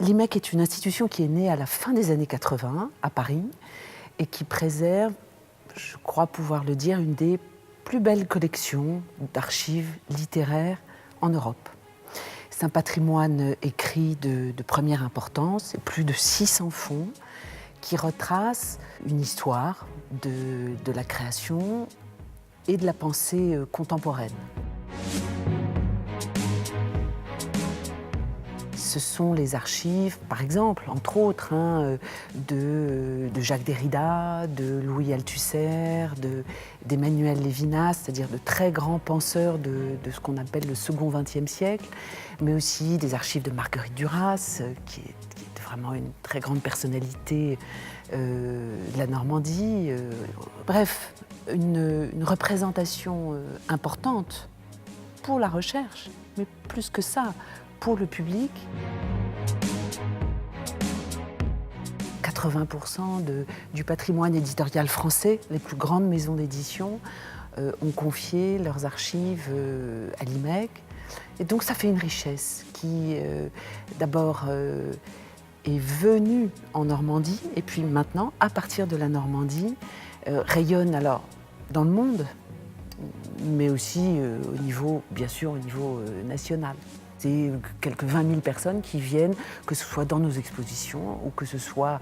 L'IMEC est une institution qui est née à la fin des années 80 à Paris et qui préserve, je crois pouvoir le dire, une des plus belles collections d'archives littéraires en Europe. C'est un patrimoine écrit de première importance, et plus de 600 fonds qui retracent une histoire de la création et de la pensée contemporaine. Ce sont les archives, par exemple, entre autres, de Jacques Derrida, de Louis Althusser, d'Emmanuel Lévinas, c'est-à-dire de très grands penseurs de ce qu'on appelle le second XXe siècle, mais aussi des archives de Marguerite Duras, qui est vraiment une très grande personnalité de la Normandie. Bref, une représentation importante pour la recherche, mais plus que ça, pour le public. 80% du patrimoine éditorial français, les plus grandes maisons d'édition, ont confié leurs archives à l'IMEC. Et donc ça fait une richesse qui, d'abord, est venue en Normandie, et puis maintenant, à partir de la Normandie, rayonne alors dans le monde, mais aussi au niveau, bien sûr, au niveau national. C'est quelques 20 000 personnes qui viennent, que ce soit dans nos expositions ou que ce soit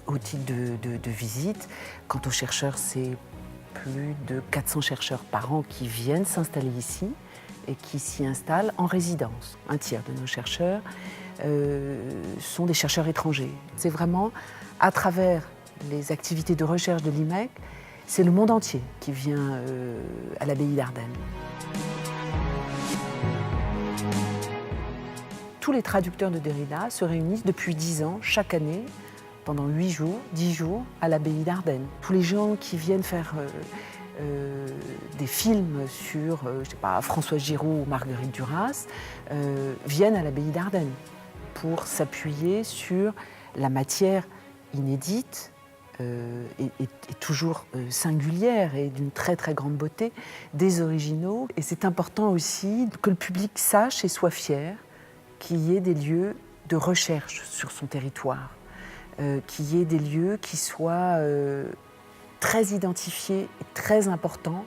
au titre de visite. Quant aux chercheurs, c'est plus de 400 chercheurs par an qui viennent s'installer ici et qui s'y installent en résidence. Un tiers de nos chercheurs sont des chercheurs étrangers. C'est vraiment, à travers les activités de recherche de l'IMEC, c'est le monde entier qui vient à l'abbaye d'Ardenne. Tous les traducteurs de Derrida se réunissent depuis 10 ans, chaque année, pendant 8 jours, 10 jours, à l'abbaye d'Ardenne. Tous les gens qui viennent faire des films sur, je sais pas, François Giraud ou Marguerite Duras, viennent à l'abbaye d'Ardenne pour s'appuyer sur la matière inédite et toujours singulière et d'une très très grande beauté des originaux. Et c'est important aussi que le public sache et soit fier qu'il y ait des lieux de recherche sur son territoire, qu'il y ait des lieux qui soient très identifiés et très importants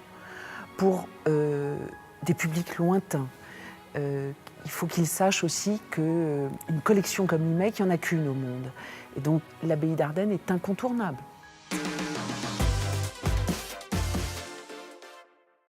pour des publics lointains. Il faut qu'ils sachent aussi qu'une collection comme l'IMEC, il n'y en a qu'une au monde. Et donc l'abbaye d'Ardenne est incontournable.